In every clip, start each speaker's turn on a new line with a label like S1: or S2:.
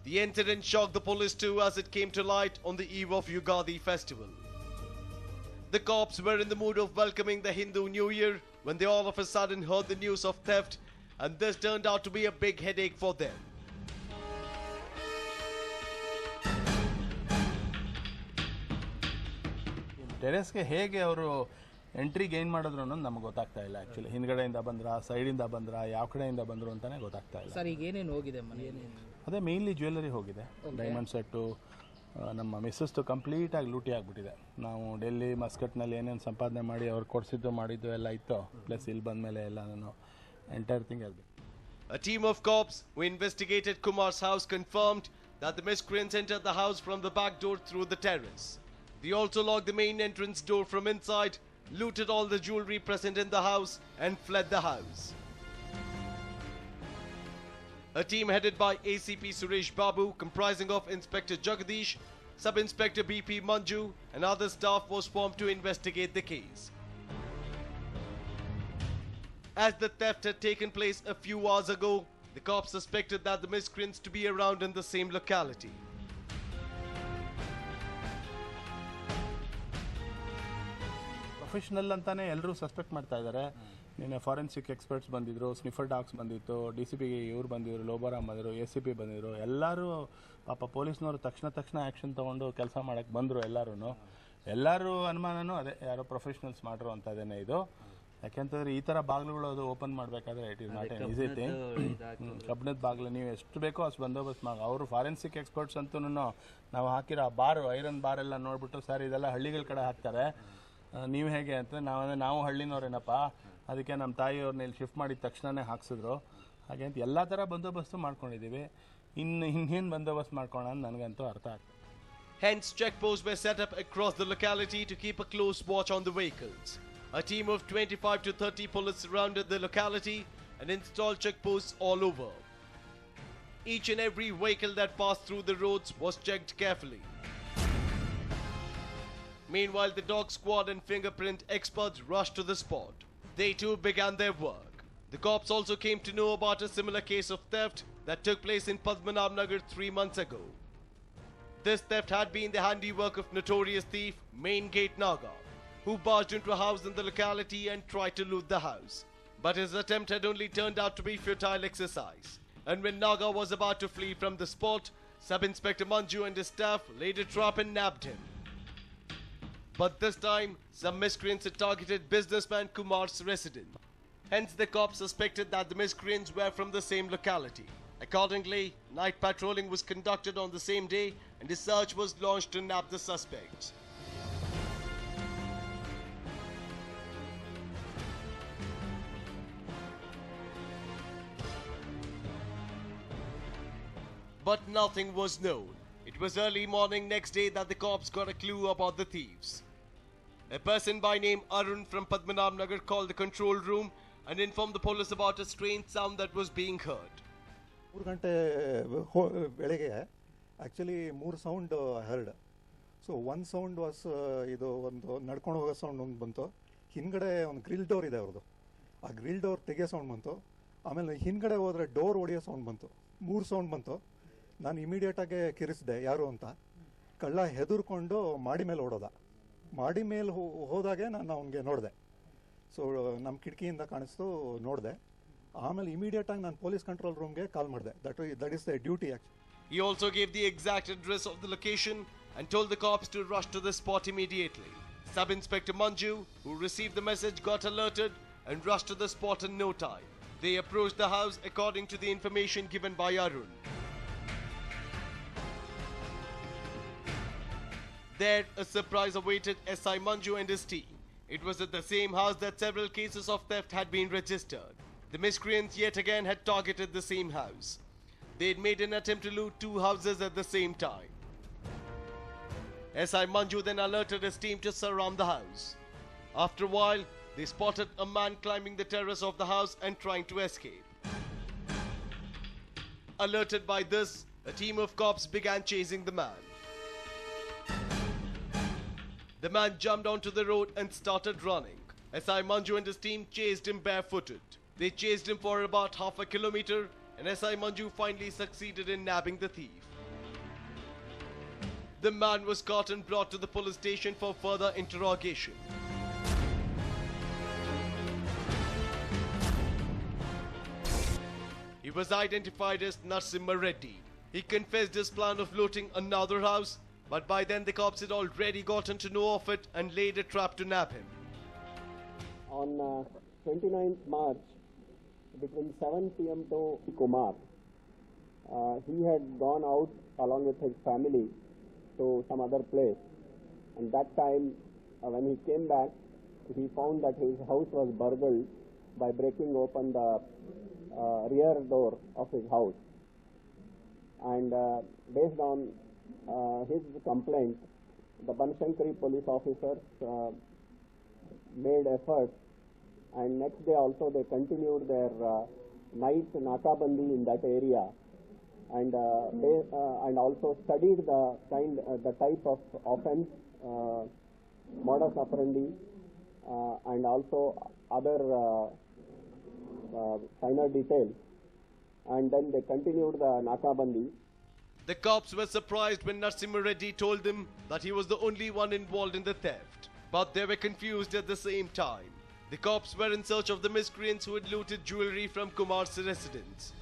S1: The incident shocked the police too, as it came to light on the eve of Yugadi festival. The cops were in the mood of welcoming the Hindu New Year when they all of a sudden heard the news of theft, and this turned out to be a big headache for them.
S2: ಟೆರೆಸ್ಗೆ ಹೇಗೆ ಅವರು entry gain ಮಾಡಿದ್ರು ಅನ್ನೋದು ನಮ್ಗೆ ಗೊತ್ತಾಗ್ತಾ ಇಲ್ಲ. Actually ಹಿಂದ್ಗಡೆಯಿಂದ ಬಂದ್ರ, ಸೈಡಿಂದ ಬಂದ್ರ, ಯಾವ ಕಡೆಯಿಂದ ಬಂದರು ಅಂತಲೇ ಗೊತ್ತಾಗ್ತಾ ಇಲ್ಲ.
S3: ಸರ್, ಈಗ ಏನೇನು ಹೋಗಿದೆ ಮನೆ?
S2: ಅದೇ ಮೇನ್ಲಿ ಜ್ಯುವೆಲ್ಲರಿ ಹೋಗಿದೆ, ಡೈಮಂಡ್ ಸೆಟ್ಟು, ನಮ್ಮ ಮಿಸ್ಸಸ್ದು ಕಂಪ್ಲೀಟಾಗಿ ಲೂಟಿ ಆಗಿಬಿಟ್ಟಿದೆ. ನಾವು ಡೆಲ್ಲಿ ಮಸ್ಕಟ್ನಲ್ಲಿ ಏನೇನು ಸಂಪಾದನೆ ಮಾಡಿ ಅವ್ರು ಕೊಡಿಸಿದ್ದು ಮಾಡಿದ್ದು ಎಲ್ಲ ಇತ್ತು, ಪ್ಲಸ್ ಇಲ್ಲಿ ಬಂದ ಮೇಲೆ ಎಲ್ಲ ನಾನು ಎಂಟೈರ್ ಥಿಂಗ್ ಆಗಿದೆ.
S1: A team of cops who investigated Kumar's house confirmed that the miscreants entered the house from the back door through the terrace. They also locked the main entrance door from inside, looted all the jewelry present in the house and fled the house. A team headed by ACP Suresh Babu, comprising of Inspector Jagadish, Sub-Inspector BP Manju and other staff, was formed to investigate the case. As the theft had taken place a few hours ago, the cops suspected that the miscreants to be around in the same locality.
S2: Professional ಅಂತಾನೆ ಎಲ್ಲರೂ suspect ಮಾಡ್ತಾ ಇದ್ದಾರೆ. ನಿನ್ನೆ forensic experts ಬಂದಿದ್ರು, sniffer dogs ಬಂದಿತ್ತು, DCP ಇವ್ರು ಬಂದಿದ್ರು, ಲೋಬಾರಾಮ್ ಬಂದಿದ್ರು, ACP ಬಂದಿದ್ರು. ಎಲ್ಲರೂ ಪಾಪ ಪೊಲೀಸ್ನವರು ತಕ್ಷಣ ಆ್ಯಕ್ಷನ್ ತೊಗೊಂಡು ಕೆಲಸ ಮಾಡೋಕ್ಕೆ ಬಂದರು. ಎಲ್ಲರೂ ಅನುಮಾನನೂ ಅದೇ, ಯಾರೋ ಪ್ರೊಫೆಷನಲ್ಸ್ ಮಾಡಿರೋ ಅಂತದೇನೆ ಇದು. ಯಾಕೆಂತಂದರೆ ಈ ಥರ ಬಾಗಿಲುಗಳು ಅದು ಓಪನ್ ಮಾಡಬೇಕಾದ್ರೆ it is not an easy thing. ಕಬ್ಬಿಣದ ಬಾಗಿಲು ನೀವು ಎಷ್ಟು ಬೇಕೋ ಅಷ್ಟು ಬಂದೋಬಸ್ತ್ ಮಾಡಿ. ಅವರು ಫಾರೆನ್ಸಿಕ್ ಎಕ್ಸ್ಪರ್ಟ್ಸ್ ಅಂತೂ ನಾವು ಹಾಕಿರೋ ಆ ಬಾರು, ಐರನ್ ಬಾರೆಲ್ಲ ನೋಡಿಬಿಟ್ಟು, ಸರ್ ಇದೆಲ್ಲ ಹಳ್ಳಿಗಳ ಕಡೆ ಹಾಕ್ತಾರೆ, ನೀವು ಹೇಗೆ ಅಂತ. ನಾವು ಹಳ್ಳಿನವ್ರೇನಪ್ಪ, ಅದಕ್ಕೆ ನಮ್ಮ ತಾಯಿಯವ್ರನ್ನ ಇಲ್ಲಿ ಶಿಫ್ಟ್ ಮಾಡಿದ ತಕ್ಷಣವೇ ಹಾಕ್ಸಿದ್ರು. ಹಾಗೆ ಅಂತ ಎಲ್ಲ ಥರ ಬಂದೋಬಸ್ತು ಮಾಡ್ಕೊಂಡಿದ್ದೀವಿ. ಇನ್ನೇನು ಬಂದೋಬಸ್ತ್ ಮಾಡ್ಕೊಳ್ಳೋಣ ಅಂತ ನನಗಂತೂ ಅರ್ಥ ಆಗ್ತದೆ.
S1: Hence, checkposts were set up across the locality to keep a close watch on the vehicles. A team of 25 to 30 police surrounded the locality and installed checkposts all over. Each and every vehicle that passed through the roads was checked carefully. Meanwhile, the dog squad and fingerprint experts rushed to the spot. They too began their work. The cops also came to know about a similar case of theft that took place in Padmanabh Nagar 3 months ago. This theft had been the handiwork of notorious thief Main Gate Naga, who barged into a house in the locality and tried to loot the house. But his attempt had only turned out to be futile exercise. And when Naga was about to flee from the spot, Sub-Inspector Manju and his staff laid a trap and nabbed him. But this time, some miscreants had targeted businessman Kumar's residence. Hence, the cops suspected that the miscreants were from the same locality. Accordingly, night patrolling was conducted on the same day and a search was launched to nab the suspects. But nothing was known. It was early morning next day that the cops got a clue about the thieves. A person by name Arun from Padmanabh Nagar called the control room and informed the police about a strange sound that was being heard.
S4: 3 ಗಂಟೆ ಬೆಳಗ್ಗೆ actually 3 sound heard. So one sound was ಇದು ಒಂದು ನಡ್ಕೊಂಡು ಹೋಗೋ sound ಒಂದು ಬಂತು. ಹಿಂದ್ಗಡೆ ಒಂದು ಗ್ರಿಲ್ ಡೋರ್ ಇದೆ ಅವ್ರದ್ದು, ಆ ಗ್ರಿಲ್ ಡೋರ್ ತೆಗೆಯೋ ಸೌಂಡ್ ಬಂತು. ಆಮೇಲೆ ಹಿಂದ್ಗಡೆ ಹೋದರೆ ಡೋರ್ ಹೊಡೆಯೋ ಸೌಂಡ್ ಬಂತು. 3 ಸೌಂಡ್ ಬಂತು. ನಾನು ಇಮಿಡಿಯೇಟಾಗೆ ಕಿರಿಸಿದೆ ಯಾರು ಅಂತ. ಕಳ್ಳ ಹೆದರ್ಕೊಂಡು ಮಾಡಿ ಮೇಲೆ ಓಡೋದ. ಮಾಡಿ ಮೇಲೆ ಹೋದಾಗೆ ನಾನು ಅವನಿಗೆ ನೋಡಿದೆ. ಸೊ ನಮ್ಮ ಕಿಟಕಿಯಿಂದ ಕಾಣಿಸ್ತು, ನೋಡಿದೆ. ಆಮೇಲೆ ಇಮಿಡಿಯೇಟಾಗಿ ನಾನು ಪೊಲೀಸ್ ಕಂಟ್ರೋಲ್ ರೂಮ್ಗೆ ಕಾಲ್ ಮಾಡಿದೆ. That is the duty actually.
S1: He also gave the exact address of the location and told the cops to rush to the spot immediately. Sub-Inspector Manju, who received the message, got alerted and rushed to the spot in no time. They approached the house according to the information given by Arun. There, a surprise awaited SI Manju and his team. It was at the same house that several cases of theft had been registered. The miscreants yet again had targeted the same house. They had made an attempt to loot 2 houses at the same time. SI Manju then alerted his team to surround the house. After a while, they spotted a man climbing the terrace of the house and trying to escape. Alerted by this, a team of cops began chasing the man. The man jumped onto the road and started running. SI Manju and his team chased him barefooted. They chased him for about half a kilometer and SI Manju finally succeeded in nabbing the thief. The man was caught and brought to the police station for further interrogation. He was identified as Narasimha Reddy. He confessed his plan of looting another house, but by then the cops had already gotten to know of it and laid a trap to nab him.
S3: On 29th March, between 7 p.m. to Kumar, he had gone out along with his family to some other place. And that time, when he came back, he found that his house was burgled by breaking open the rear door of his house. And based on his complaint, the Banashankari police officers made efforts, and next day also they continued their night nakabandi in that area, and also studied the type of offense, modus operandi, and also other finer details, and then they continued the nakabandi.
S1: The cops were surprised when Narasimha Reddy told them that he was the only one involved in the theft, but they were confused at the same time. The cops were in search of the miscreants who had looted jewelry from Kumar's residence.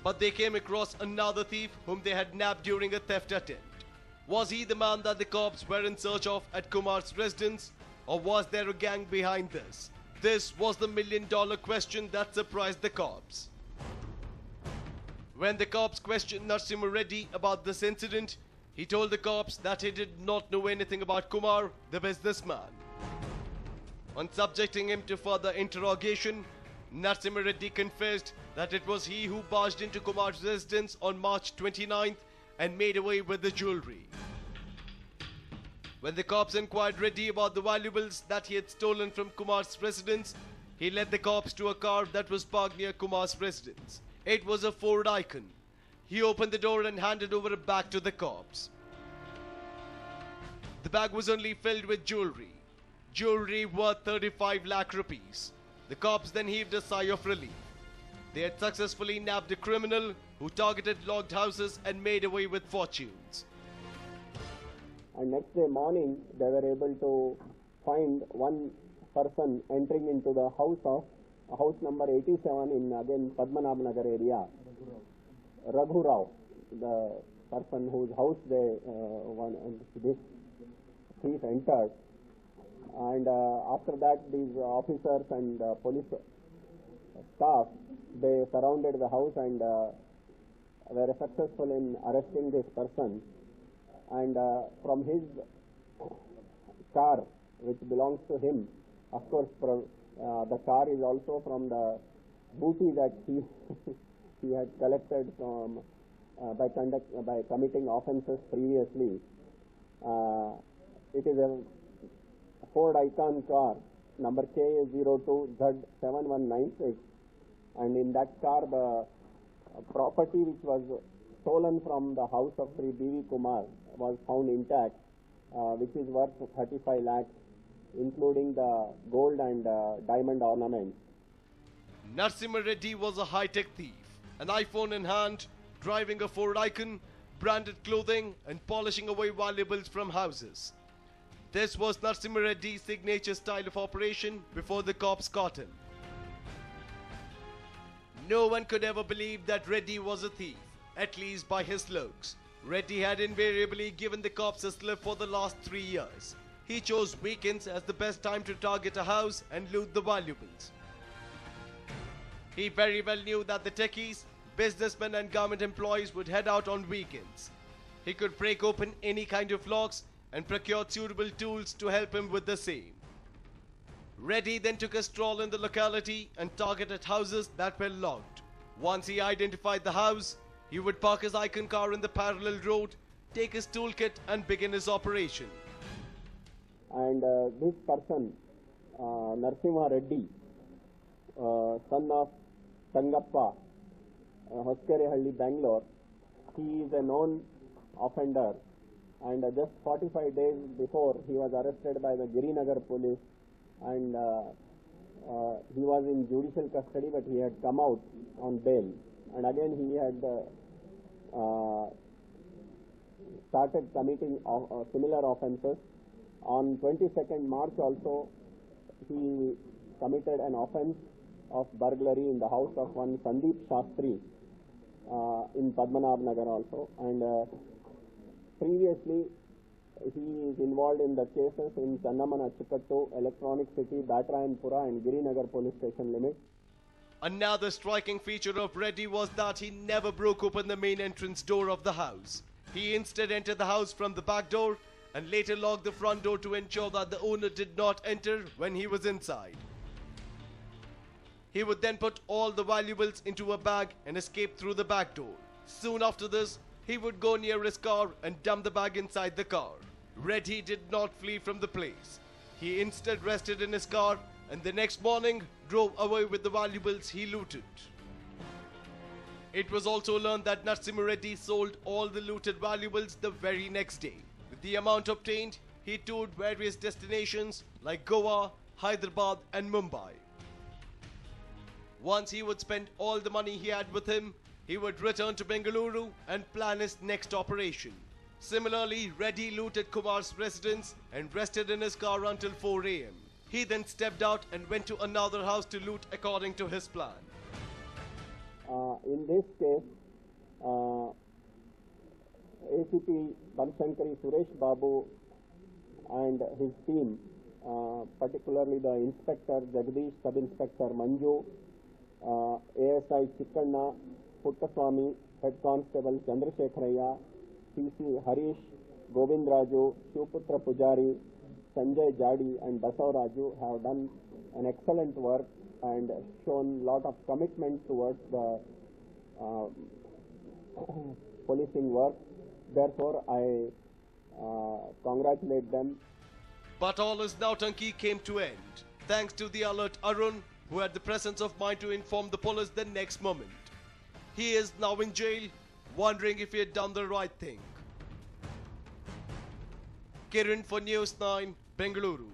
S1: But they came across another thief whom they had nabbed during a theft attempt. Was he the man that the cops were in search of at Kumar's residence, or was there a gang behind this? This was the million-dollar question that surprised the cops. When the cops questioned Narasimha Reddy about this incident, he told the cops that he did not know anything about Kumar, the businessman. On subjecting him to further interrogation, Narasimha Reddy confessed that it was he who barged into Kumar's residence on March 29th and made away with the jewelry. When the cops inquired Reddy about the valuables that he had stolen from Kumar's residence, he led the cops to a car that was parked near Kumar's residence. It was a Ford Icon. He opened the door and handed over a bag to the cops. The bag was only filled with jewelry. Jewelry worth 35 lakh rupees. The cops then heaved a sigh of relief. They had successfully nabbed a criminal who targeted logged houses and made away with fortunes.
S3: And next day morning, they were able to find one person entering into the house number 87 in again Padmanabhnagar area. Raghu Rao, the person whose house this thief entered. And after that, these officers and police staff, they surrounded the house and were successful in arresting this person. And from his car, which belongs to him, of course, the car is also from the booty that he he had collected from by committing offences previously. It is a Ford Icon car, number KA02Z7196, and in that car the property which was stolen from the house of Sri B.V. Kumar was found intact, which is worth 35 lakhs, including the gold and diamond ornaments.
S1: Narasimha Reddy was a high-tech thief, an iPhone in hand, driving a Ford Icon, branded clothing and polishing away valuables from houses. This was Narasimha Reddy's signature style of operation before the cops caught him. No one could ever believe that Reddy was a thief, at least by his looks. Reddy had invariably given the cops a slip for the last 3 years. He chose weekends as the best time to target a house and loot the valuables. He very well knew that the techies, businessmen and government employees would head out on weekends. He could break open any kind of locks and procured suitable tools to help him with the same. Reddy then took a stroll in the locality and targeted houses that were locked. Once he identified the house, he would park his Icon car in the parallel road, take his toolkit and begin his operation.
S3: And this person, Narasimha Reddy, son of Tangappa, Hoskerehalli, Bangalore, he is a known offender. And just 45 days before, he was arrested by the Girinagar police, and he was in judicial custody, but he had come out on bail. And again, he had started committing similar offences. On 22nd March also, he committed an offence of burglary in the house of one Sandeep Shastri in Padmanabh Nagar also. And previously, he is involved in the cases in Channamana Chikattu, Electronic City, Batrayanpura and Girinagar police station limits.
S1: Another striking feature of Reddy was that he never broke open the main entrance door of the house. He instead entered the house from the back door and later locked the front door to ensure that the owner did not enter when he was inside. He would then put all the valuables into a bag and escape through the back door. Soon after this, he would go near his car and dump the bag inside the car. Reddy did not flee from the place. He instead rested in his car and the next morning drove away with the valuables he looted. It was also learned that Narasimha Reddy sold all the looted valuables the very next day. With the amount obtained, he toured various destinations like Goa, Hyderabad and Mumbai. Once he would spend all the money he had with him, he would return to Bengaluru and plan his next operation. Similarly, Reddy looted Kumar's residence and rested in his car until 4 a.m. He then stepped out and went to another house to loot according to his plan.
S3: In this case, ACP Banshankari Suresh Babu and his team, particularly the Inspector Jagdish, Sub-Inspector Manju, ASI Chikkanna, Puttaswamy, Head Constable Chandrasekharaya, PC Harish, Govind Raju, Shivputra Pujari, Sanjay Jadi and Basavaraju have done an excellent work and shown lot of commitment towards the policing work. Therefore, I congratulate them.
S1: But all his nautanki came to end, thanks to the alert Arun, who had the presence of mind to inform the police the next moment. He is now in jail, wondering if he had done the right thing. Kiran for News 9, Bengaluru.